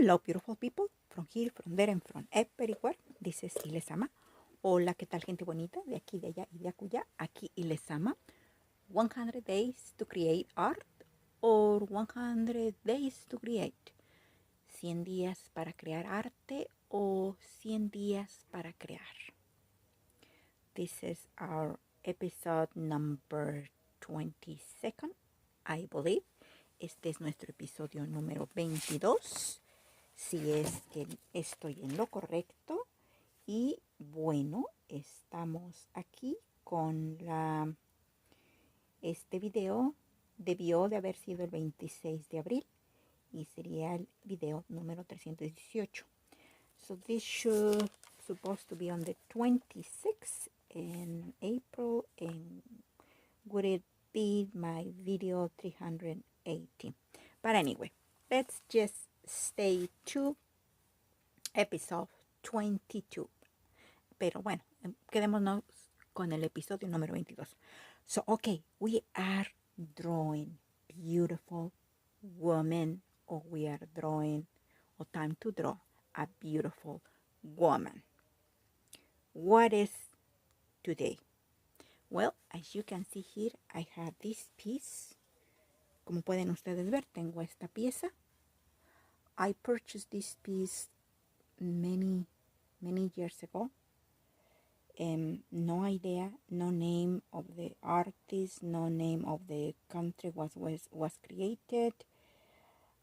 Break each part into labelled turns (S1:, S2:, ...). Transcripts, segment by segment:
S1: Hello, beautiful people, from here, from there, and from everywhere. This is LezAma. Hola, ¿qué tal, gente bonita? De aquí, de allá y de acullá. Aquí LezAma. 100 days to create art or 100 days to create. 100 días para crear arte o 100 días para crear. This is our episode number 22nd, I believe. Este es nuestro episodio número 22. Si es que estoy en lo correcto. Y bueno, estamos aquí con este video. Debió de haber sido el 26 de abril y sería el video número 318. So this should supposed to be on the 26th in April, and would it be my video 380? But anyway, let's just stay to episode 22. Pero bueno, quedémonos con el episodio número 22. So, okay, we are drawing beautiful women, or we are drawing, or time to draw a beautiful woman. What is today? Well, as you can see here, I have this piece. Como pueden ustedes ver, tengo esta pieza. I purchased this piece many years ago. No idea, no name of the artist, no name of the country was created.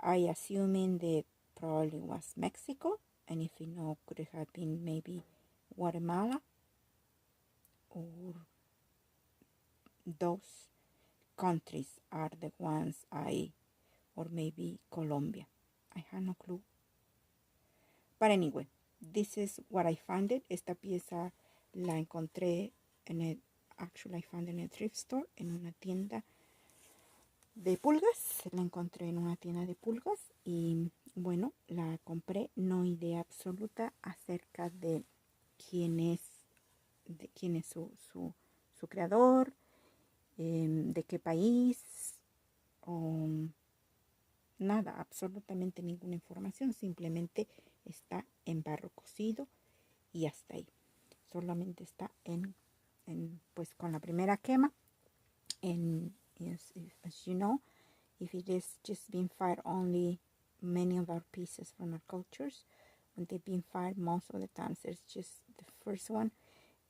S1: I assuming that probably was Mexico, and if you know, could it have been maybe Guatemala, or those countries are the ones or maybe Colombia. I have no clue. But anyway, this is what I found it. Esta pieza la encontré actually I found in a thrift store, en una tienda de pulgas. La encontré en una tienda de pulgas y bueno, la compré. No idea absoluta acerca de quién es su creador, de qué país, nada, absolutamente ninguna información. Simplemente está en barro cocido y hasta ahí. Solamente está pues con la primera quema. And as you know, if it is just being fired, only many of our pieces from our cultures, when they've been fired, most of the times it's just the first one,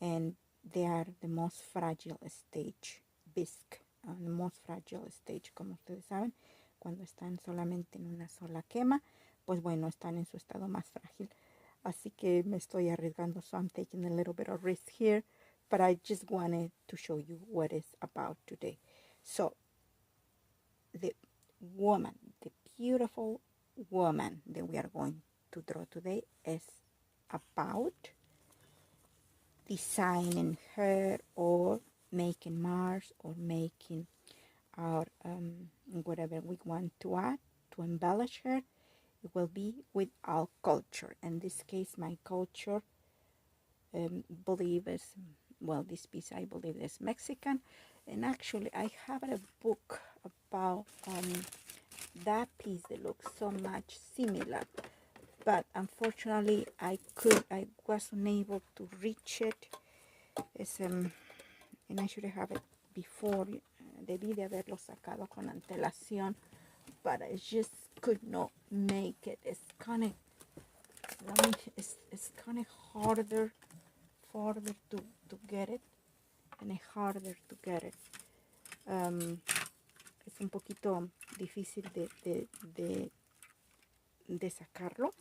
S1: and they are the most fragile stage, bisque, the most fragile stage, como ustedes saben, cuando están solamente en una sola quema, pues bueno, están en su estado más frágil. Así que me estoy arriesgando, so I'm taking a little bit of risk here, but I just wanted to show you what it's about today. So, the woman, the beautiful woman that we are going to draw today is about designing her or making Mars or making our whatever we want to add to embellish her. It will be with our culture. In this case, my culture believe is, well, this piece I believe is Mexican. And actually, I have a book about that piece that looks so much similar. But unfortunately, I was unable to reach it. It's, and I should have it before. Debí de haberlo sacado con antelación, but I just could not make it. It's kind of, it's kind of harder to get it, and harder to get it. Es un poquito difícil de sacarlo,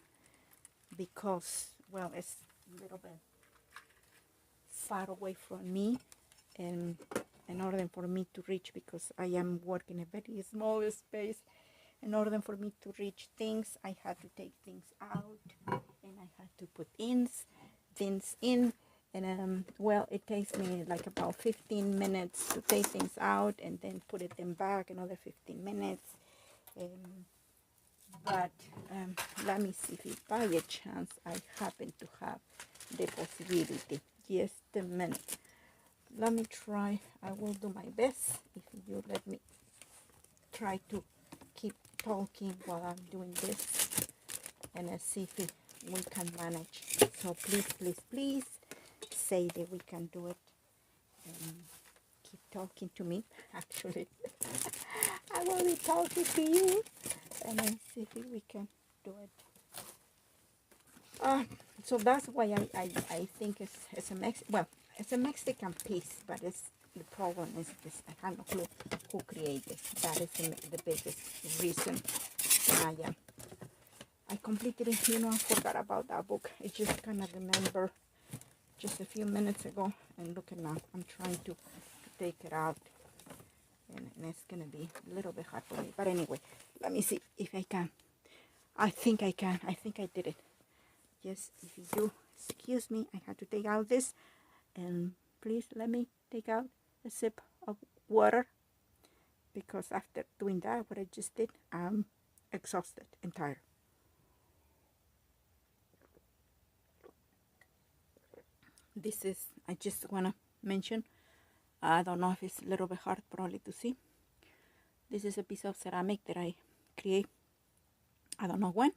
S1: because, well, it's a little bit far away from me, and in order for me to reach, because I am working a very small space, in order for me to reach things, I had to take things out, and I had to put things in, and well, it takes me like about 15 minutes to take things out and then put them back, another 15 minutes. But let me see if by a chance I happen to have the possibility. Just a minute. Let me try. I will do my best if you let me try to keep talking while I'm doing this. and let's see if we can manage. So please, please, please say that we can do it. Keep talking to me, actually. I will be talking to you, and let's see if we can do it. So that's why I think it's a Mexican piece, but the problem is this: I have no clue who created it. That is the biggest reason. I completely, forgot about that book. I just kind of remember just a few minutes ago, and look at now, I'm trying to take it out, and it's gonna be a little bit hard for me. But anyway, let me see if I can. I think I can. I think I did it. Yes, if you excuse me, I had to take out this, and please let me take out a sip of water, because after doing that, what I just did, I'm exhausted and tired. This is, I just want to mention, I don't know if it's a little bit hard probably to see. This is a piece of ceramic that I create, I don't know when,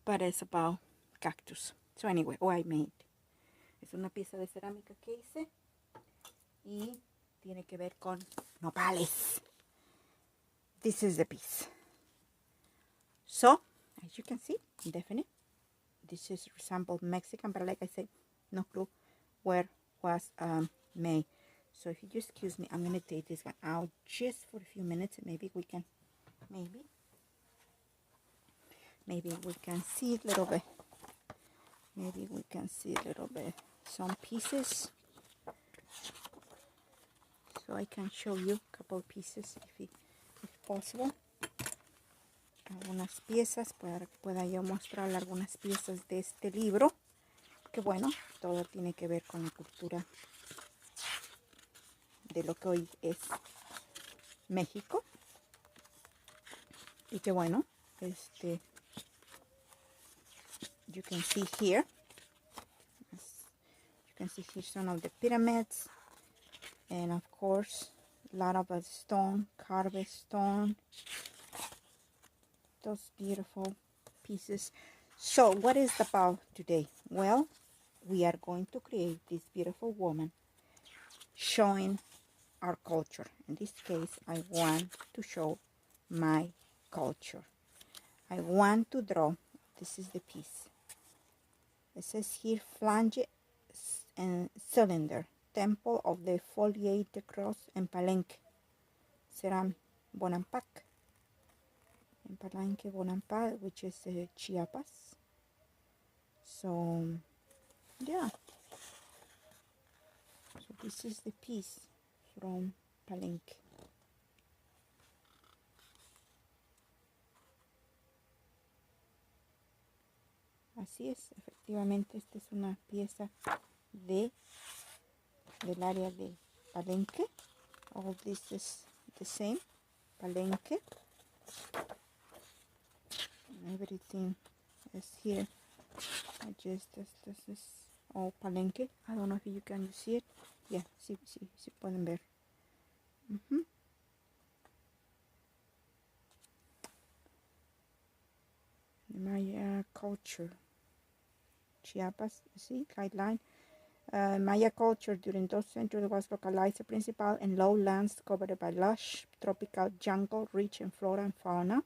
S1: but it's about cactus. So anyway, I made. Es una pieza de cerámica que hice y tiene que ver con nopales. This is the piece. So, as you can see, definitely, this is resembled Mexican, but like I said, no clue where was made. So if you just excuse me, I'm going to take this one out just for a few minutes, and maybe we can, maybe we can see a little bit. Maybe we can see a little bit some pieces, so I can show you a couple of pieces if possible. Algunas piezas, pueda yo mostrar algunas piezas de este libro, que bueno, todo tiene que ver con la cultura de lo que hoy es México, y que bueno, you can see here some of the pyramids, and of course a lot of stone, carved stone, those beautiful pieces. So what is about today? Well, we are going to create this beautiful woman showing our culture. In this case, I want to show my culture. I want to draw, this is the piece. It says here, flange and cylinder, temple of the foliate cross en Palenque, Ceram Bonampak, in Palenque Bonampak, which is Chiapas. So yeah, so this is the piece from Palenque. Así es, efectivamente esta es una pieza del área de Palenque. All this is the same, Palenque. Everything is here. This is all Palenque. I don't know if you can see it. Yeah, sí pueden ver. Maya culture. Chiapas, see, guideline. Maya culture during those centuries was localized principal in lowlands covered by lush tropical jungle rich in flora and fauna.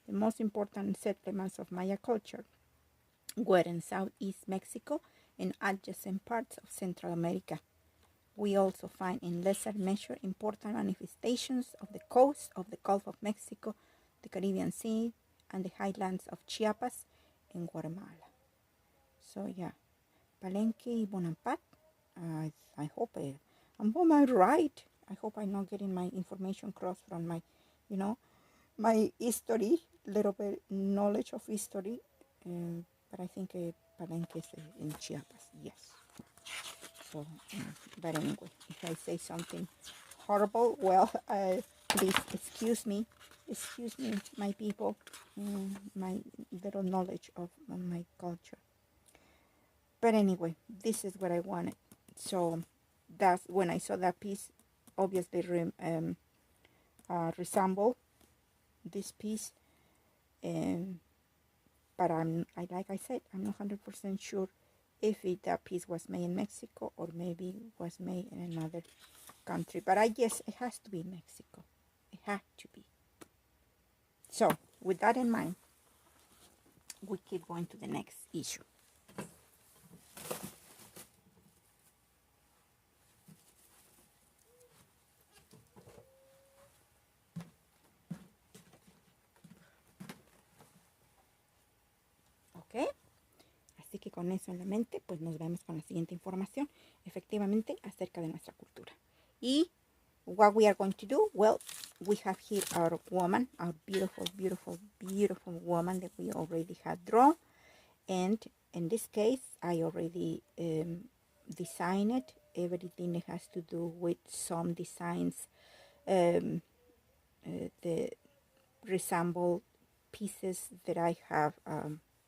S1: The most important settlements of Maya culture were in southeast Mexico and adjacent parts of Central America. We also find in lesser measure important manifestations of the coast of the Gulf of Mexico, the Caribbean Sea, and the highlands of Chiapas and Guatemala. So yeah, Palenque y Bonampak. I hope I'm on my right. I hope I'm not getting my information crossed from my, my history, little bit knowledge of history. But I think Palenque is in Chiapas. Yes. So, but anyway, if I say something horrible, well, please excuse me, my people, my little knowledge of my culture. But anyway, this is what I wanted. So that's when I saw that piece, obviously resemble this piece, but like I said, I'm not 100% sure if that piece was made in Mexico or maybe was made in another country. But I guess it has to be Mexico. It had to be. So with that in mind, we keep going to the next issue. ¿Ok? Así que con eso en la mente, pues nos vemos con la siguiente información, efectivamente, acerca de nuestra cultura. Y what we are going to do, well, we have here our woman, our beautiful, beautiful, beautiful woman that we already had drawn. And in this case, I already designed it. Everything that has to do with some designs that resemble pieces that I have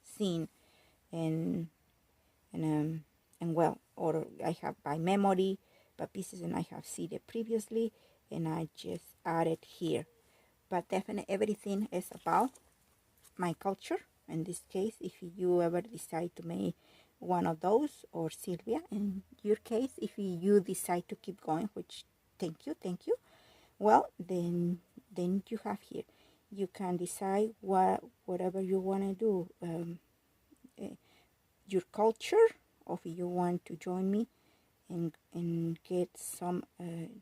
S1: seen and well, or I have by memory, but pieces and I have seen it previously, and I just added here. But definitely everything is about my culture. In this case, if you ever decide to make one of those, or Sylvia, in your case, if you decide to keep going, which thank you, well, then you have here. You can decide whatever you want to do, your culture, or if you want to join me and get some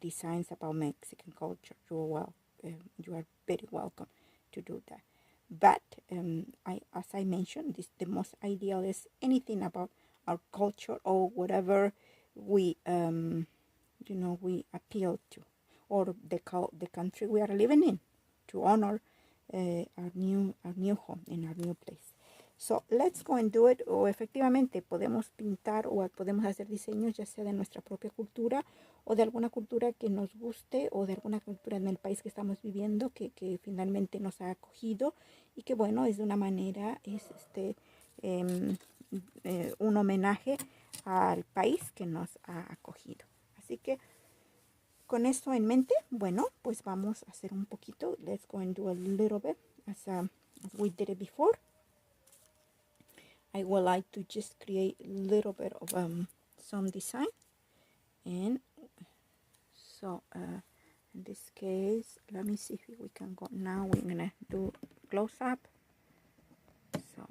S1: designs about Mexican culture. You are very welcome to do that. But as I mentioned, the most ideal is anything about our culture or whatever we we appeal to, or the country we are living in, to honor our new home and our new place. So let's go and do it. O efectivamente podemos pintar o podemos hacer diseños, ya sea de nuestra propia cultura o de alguna cultura que nos guste, o de alguna cultura en el país que estamos viviendo que finalmente nos ha acogido, y que bueno, es de una manera, es un homenaje al país que nos ha acogido. Así que con esto en mente, bueno, pues vamos a hacer un poquito. Let's go and do a little bit as we did it before. I would like to just create a little bit of some design. And so in this case, let me see if we can go. Now we're gonna do close up. So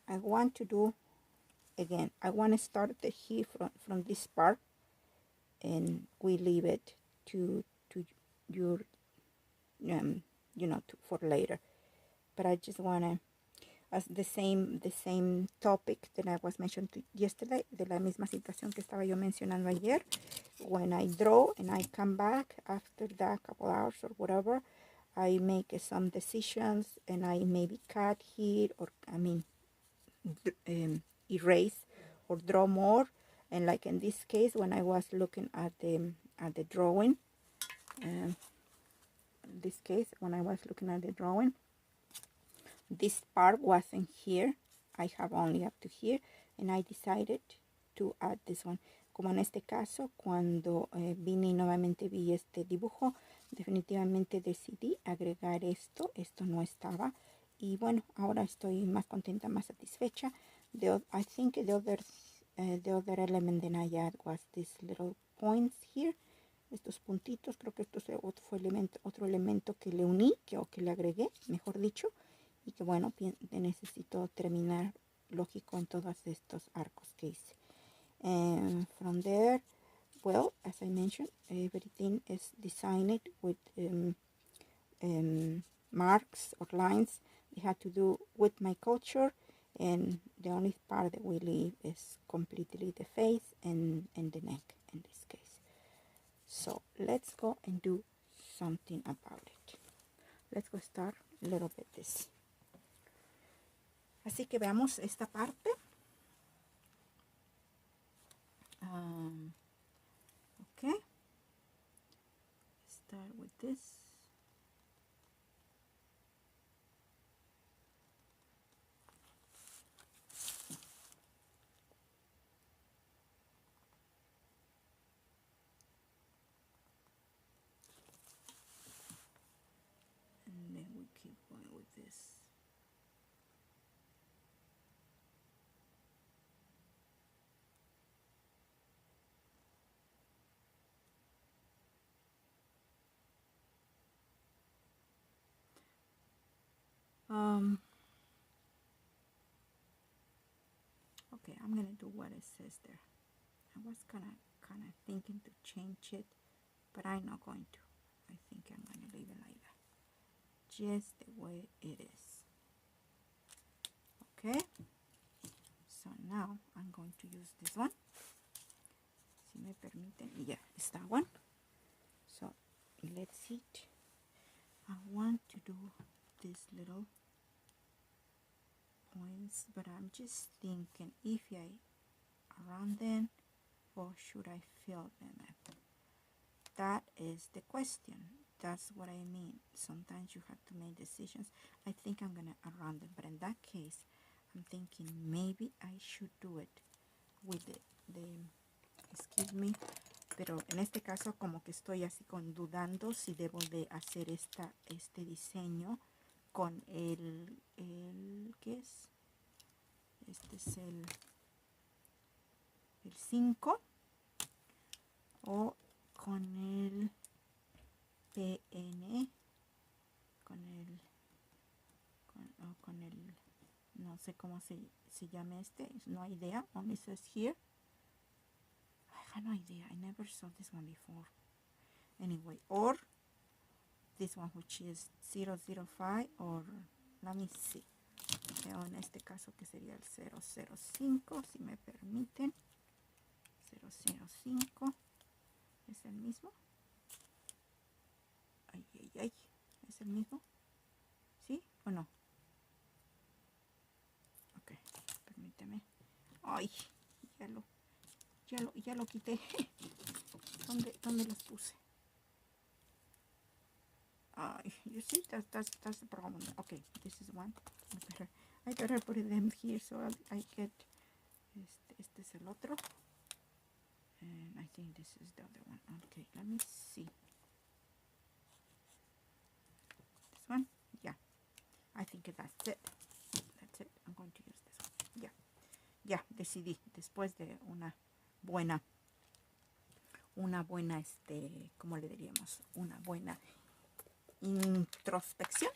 S1: I want to do, again, I want to start the here from this part, and we leave it to your for later. But I just want to, as the same topic that I was mentioned yesterday, de la misma situación que estaba yo mencionando ayer. When I draw and I come back after that couple hours or whatever, I make some decisions, and I maybe cut here, or erase or draw more. And like in this case, when I was looking at the drawing, this part wasn't here. I have only up to here, and I decided to add this one. Como en este caso, cuando vine y nuevamente vi este dibujo, definitivamente decidí agregar esto. Esto no estaba. Y bueno, ahora estoy más contenta, más satisfecha. I think the other element that I add was these little points here. Estos puntitos, creo que esto fue otro elemento que le uní, que le agregué, mejor dicho. Y que bueno, necesito terminar, lógico, en todos estos arcos que hice. And from there, well, as I mentioned, everything is designed with marks or lines. They have to do with my culture, and the only part that we leave is completely the face and the neck in this case. So let's go and do something about it. Let's go start a little bit this. Así que veamos esta parte. Okay. Start with this. keep going with this. Okay, I'm gonna do what it says there. I was kind of thinking to change it, but I'm not going to. I think I'm gonna leave it like that, just the way it is. Okay, so now I'm going to use this one. Si me permiten, yeah, it's that one. So let's see. I want to do these little points, but I'm just thinking if I round them or should I fill them up? That is the question. That's what I mean. Sometimes you have to make decisions. I think I'm gonna round them, but in that case I'm thinking maybe I should do it with the excuse me, pero en este caso como que estoy así con dudando si debo de hacer este diseño con el ¿qué es? Este es el 5 o con el PN, con el no sé cómo se llama no hay idea, only says here. I have no idea, I never saw this one before. Anyway, or this one which is 005, or let me see. Pero en este caso que sería el 005, si me permiten. 005 es el mismo. Ay, es el mismo. ¿Sí o no? Ok, permíteme. Ay, ya lo quité. ¿Dónde los puse? You see, that's the problem. Okay, this is one. I better put them here so I get. Este es el otro. And I think this is the other one. Okay, let me see. This one? Yeah. I think that's it. That's it. I'm going to use this one. Yeah. Ya, decidí. Después de una buena, ¿cómo le diríamos? Una buena introspección.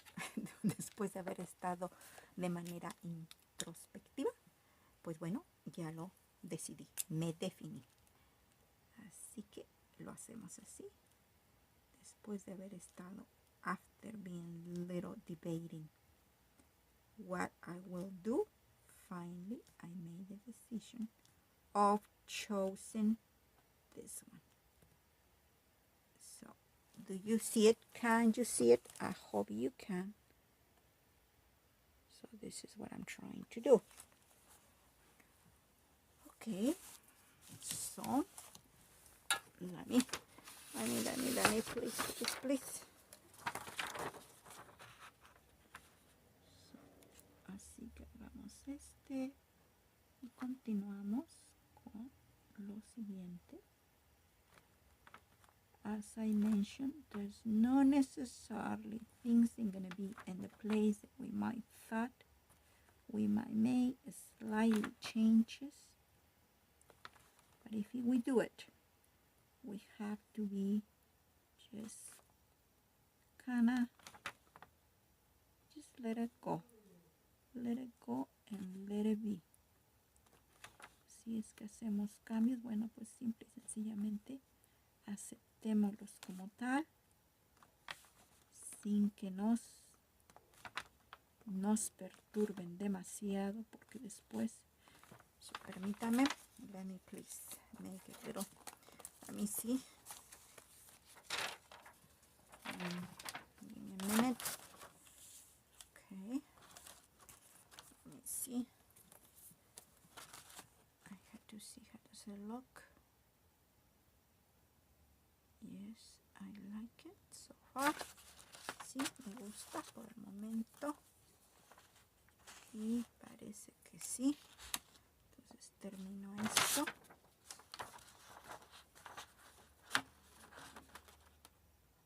S1: Después de haber estado de manera introspectiva, pues bueno, ya lo decidí. Me definí. Así que lo hacemos así. Después de haber estado, after being little debating what I will do, finally I made the decision of choosing this one. So, do you see it? Can you see it? I hope you can. So this is what I'm trying to do. Okay. So let me, please. So, así que hagamos y continuamos con lo siguiente. As I mentioned, there's not necessarily things are going to be in the place that we might thought. We might make slightly changes, but if we do it, we have to be just let it go and let it be. Si es que hacemos cambios, bueno, pues simple y sencillamente aceptémoslos como tal, sin que nos perturben demasiado, porque después, so permítame, let me please make it little. Let me see. Give me a minute. Okay. Let me see. I had to see how does it look. Yes, I like it so far. Sí, me gusta por el momento. Y parece que sí. Entonces termino esto.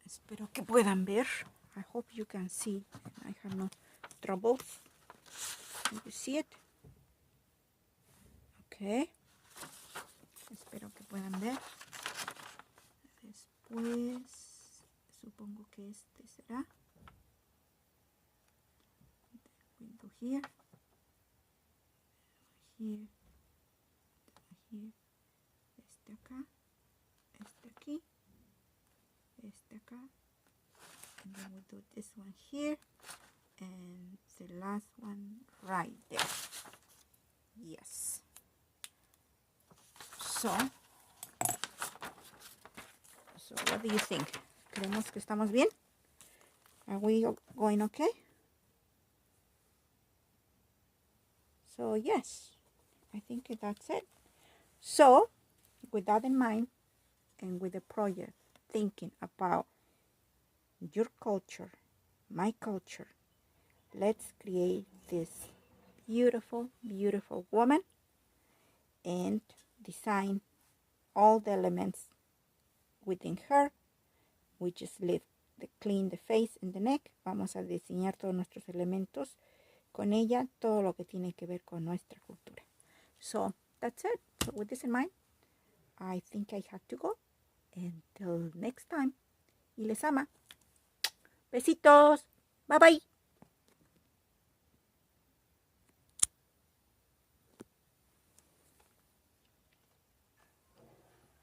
S1: Espero que puedan ver. I hope you can see. I have no troubles. Can you see it? Okay. Espero que puedan ver. Después, supongo que este será. Window here. Here. Here. Este acá. Este aquí. Este acá. And then we'll do this one here. And the last one right there. Yes. So what do you think? ¿Creemos que estamos bien? Are we going okay? So yes, I think that's it. So with that in mind, and with the project thinking about your culture, my culture, let's create this beautiful, beautiful woman and design all the elements within her. We just clean the face and the neck. Vamos a diseñar todos nuestros elementos con ella, todo lo que tiene que ver con nuestra cultura. So that's it. So with this in mind, I think I have to go. Until next time, y les ama. Besitos. Bye bye.